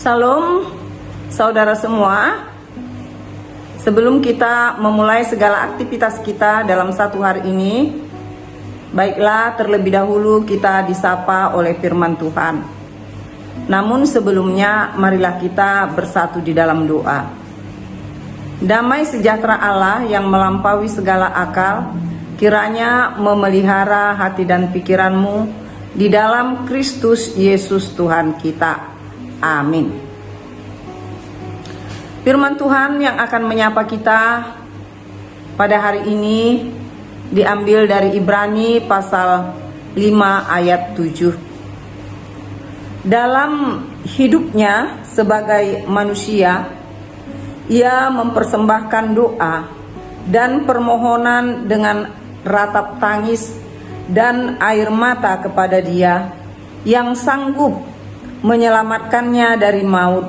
Salam saudara semua. Sebelum kita memulai segala aktivitas kita dalam satu hari ini, baiklah terlebih dahulu kita disapa oleh firman Tuhan. Namun sebelumnya marilah kita bersatu di dalam doa. Damai sejahtera Allah yang melampaui segala akal, kiranya memelihara hati dan pikiranmu di dalam Kristus Yesus Tuhan kita. Amin. Firman Tuhan yang akan menyapa kita pada hari ini diambil dari Ibrani pasal 5 ayat 7. Dalam hidupnya sebagai manusia, ia mempersembahkan doa dan permohonan dengan ratap tangis dan air mata kepada Dia yang sanggup menyelamatkannya dari maut,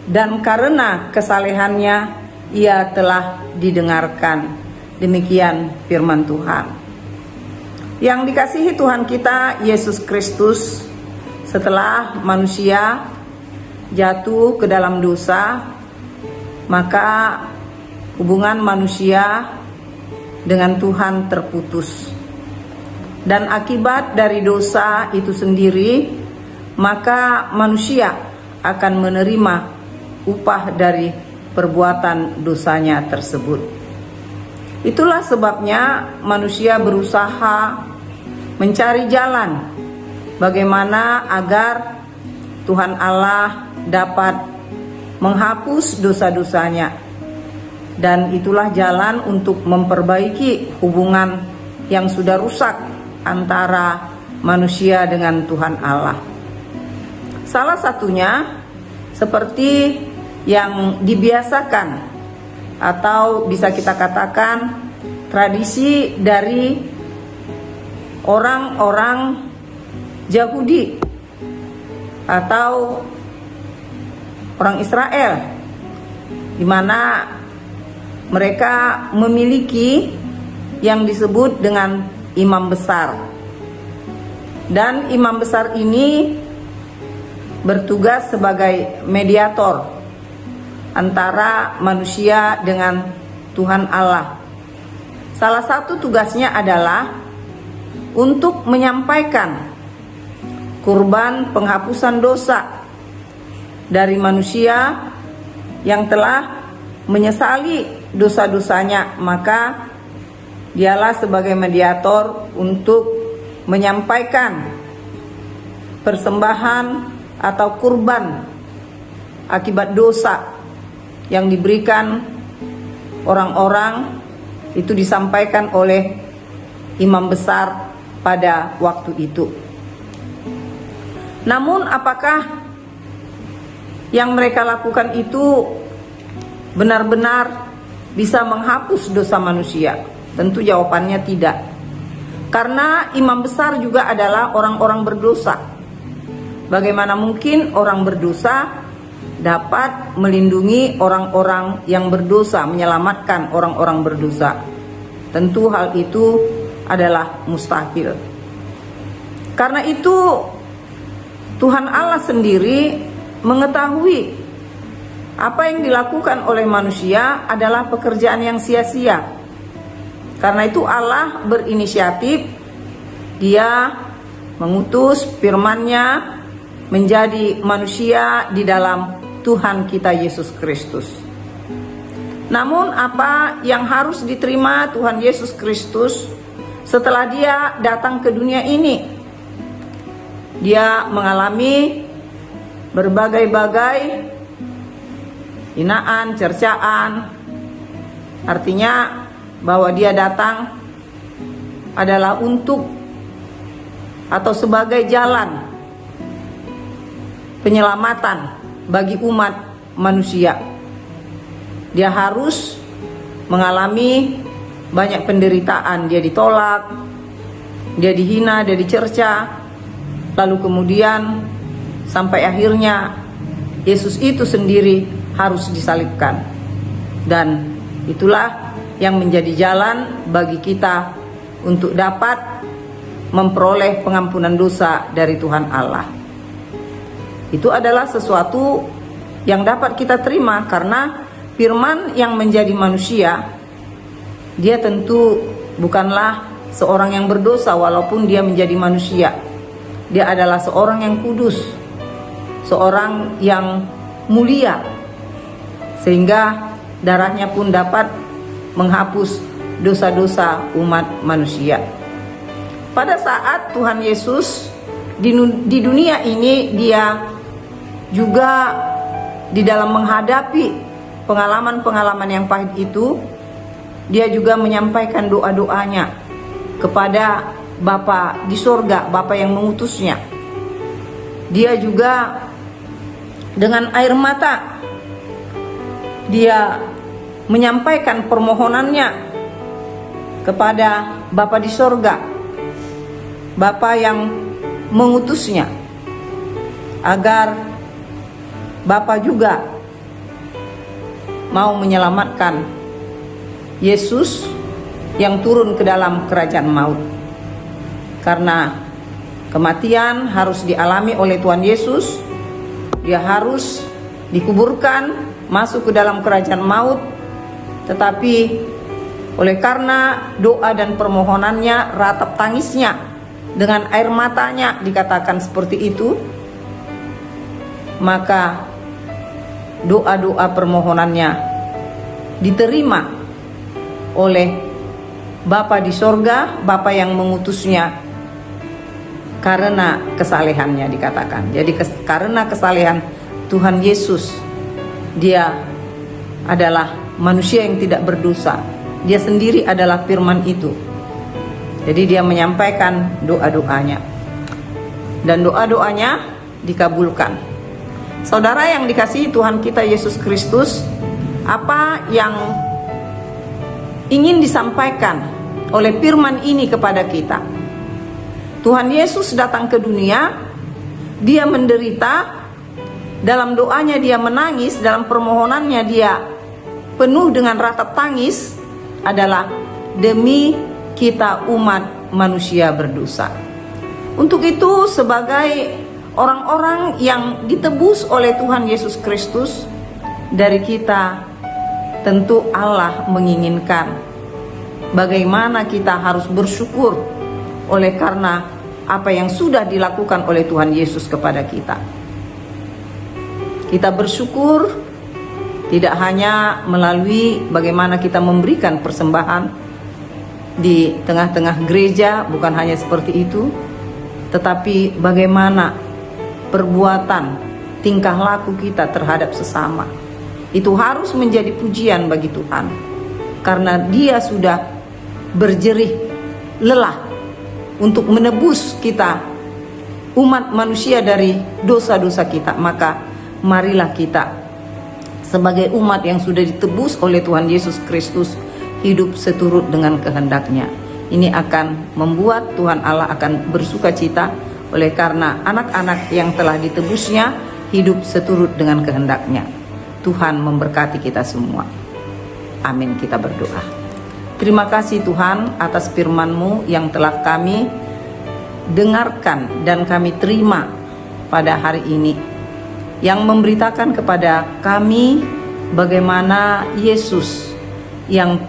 dan karena kesalehannya ia telah didengarkan. Demikian firman Tuhan. Yang dikasihi Tuhan kita Yesus Kristus, setelah manusia jatuh ke dalam dosa, maka hubungan manusia dengan Tuhan terputus. Dan akibat dari dosa itu sendiri, maka manusia akan menerima upah dari perbuatan dosanya tersebut. Itulah sebabnya manusia berusaha mencari jalan bagaimana agar Tuhan Allah dapat menghapus dosa-dosanya. Dan itulah jalan untuk memperbaiki hubungan yang sudah rusak antara manusia dengan Tuhan Allah. Salah satunya seperti yang dibiasakan atau bisa kita katakan tradisi dari orang-orang Yahudi atau orang Israel, di mana mereka memiliki yang disebut dengan imam besar. Dan imam besar ini bertugas sebagai mediator antara manusia dengan Tuhan Allah. Salah satu tugasnya adalah untuk menyampaikan kurban penghapusan dosa dari manusia yang telah menyesali dosa-dosanya. Maka dialah sebagai mediator untuk menyampaikan persembahan atau kurban akibat dosa yang diberikan orang-orang, itu disampaikan oleh imam besar pada waktu itu. Namun apakah yang mereka lakukan itu benar-benar bisa menghapus dosa manusia? Tentu jawabannya tidak. Karena imam besar juga adalah orang-orang berdosa. Bagaimana mungkin orang berdosa dapat melindungi orang-orang yang berdosa, menyelamatkan orang-orang berdosa? Tentu hal itu adalah mustahil. Karena itu Tuhan Allah sendiri mengetahui apa yang dilakukan oleh manusia adalah pekerjaan yang sia-sia. Karena itu Allah berinisiatif, Dia mengutus firman-Nya menjadi manusia di dalam Tuhan kita Yesus Kristus. Namun apa yang harus diterima Tuhan Yesus Kristus setelah Dia datang ke dunia ini? Dia mengalami berbagai-bagai hinaan, cercaan. Artinya bahwa Dia datang adalah untuk atau sebagai jalan penyelamatan bagi umat manusia. Dia harus mengalami banyak penderitaan. Dia ditolak, dia dihina, dia dicerca, lalu kemudian sampai akhirnya Yesus itu sendiri harus disalibkan. Dan itulah yang menjadi jalan bagi kita untuk dapat memperoleh pengampunan dosa dari Tuhan Allah. Itu adalah sesuatu yang dapat kita terima karena firman yang menjadi manusia, Dia tentu bukanlah seorang yang berdosa walaupun Dia menjadi manusia. Dia adalah seorang yang kudus, seorang yang mulia, sehingga darahnya pun dapat menghapus dosa-dosa umat manusia. Pada saat Tuhan Yesus di dunia ini, Dia juga di dalam menghadapi pengalaman-pengalaman yang pahit itu, Dia juga menyampaikan doa-doanya kepada Bapa di sorga, Bapa yang mengutusnya. Dia juga dengan air mata Dia menyampaikan permohonannya kepada Bapa di sorga, Bapa yang mengutusnya, agar Bapa juga mau menyelamatkan Yesus yang turun ke dalam kerajaan maut. Karena kematian harus dialami oleh Tuhan Yesus, Dia harus dikuburkan, masuk ke dalam kerajaan maut. Tetapi oleh karena doa dan permohonannya, ratap tangisnya, dengan air matanya dikatakan seperti itu, maka doa-doa permohonannya diterima oleh Bapa di sorga, Bapa yang mengutusnya, karena kesalehannya dikatakan. Jadi karena kesalehan Tuhan Yesus, Dia adalah manusia yang tidak berdosa. Dia sendiri adalah firman itu. Jadi Dia menyampaikan doa-doanya, dan doa-doanya dikabulkan. Saudara yang dikasihi Tuhan kita Yesus Kristus, apa yang ingin disampaikan oleh firman ini kepada kita? Tuhan Yesus datang ke dunia, Dia menderita, dalam doanya Dia menangis, dalam permohonannya Dia penuh dengan ratap tangis, adalah demi kita umat manusia berdosa. Untuk itu, sebagai orang-orang yang ditebus oleh Tuhan Yesus Kristus, dari kita tentu Allah menginginkan bagaimana kita harus bersyukur oleh karena apa yang sudah dilakukan oleh Tuhan Yesus kepada kita. Kita bersyukur tidak hanya melalui bagaimana kita memberikan persembahan di tengah-tengah gereja, bukan hanya seperti itu, tetapi bagaimana perbuatan, tingkah laku kita terhadap sesama. Itu harus menjadi pujian bagi Tuhan, karena Dia sudah berjerih lelah untuk menebus kita, umat manusia, dari dosa-dosa kita. Maka marilah kita sebagai umat yang sudah ditebus oleh Tuhan Yesus Kristus hidup seturut dengan kehendak-Nya. Ini akan membuat Tuhan Allah akan bersuka cita, oleh karena anak-anak yang telah ditebusnya hidup seturut dengan kehendak-Nya. Tuhan memberkati kita semua. Amin, kita berdoa. Terima kasih Tuhan atas firman-Mu yang telah kami dengarkan dan kami terima pada hari ini, yang memberitakan kepada kami bagaimana Yesus yang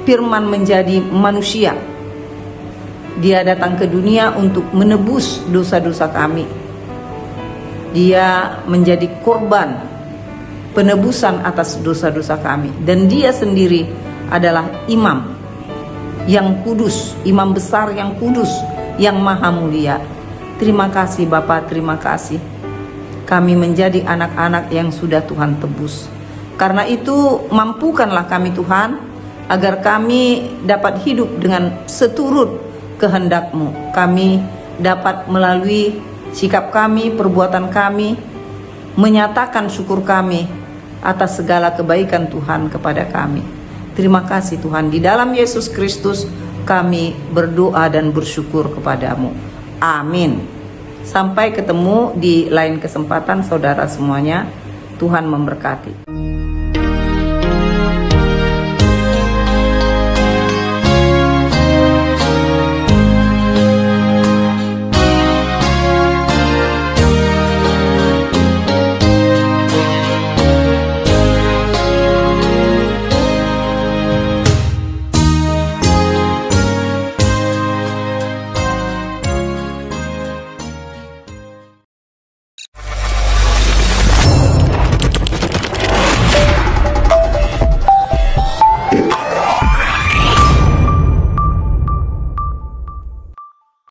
firman menjadi manusia, Dia datang ke dunia untuk menebus dosa-dosa kami. Dia menjadi korban penebusan atas dosa-dosa kami, dan Dia sendiri adalah imam yang kudus, imam besar yang kudus, yang maha mulia. Terima kasih Bapa, terima kasih. Kami menjadi anak-anak yang sudah Tuhan tebus. Karena itu mampukanlah kami Tuhan, agar kami dapat hidup dengan seturut kehendak-Mu. Kami dapat melalui sikap kami, perbuatan kami, menyatakan syukur kami atas segala kebaikan Tuhan kepada kami. Terima kasih Tuhan, di dalam Yesus Kristus kami berdoa dan bersyukur kepadamu. Amin. Sampai ketemu di lain kesempatan saudara semuanya. Tuhan memberkati.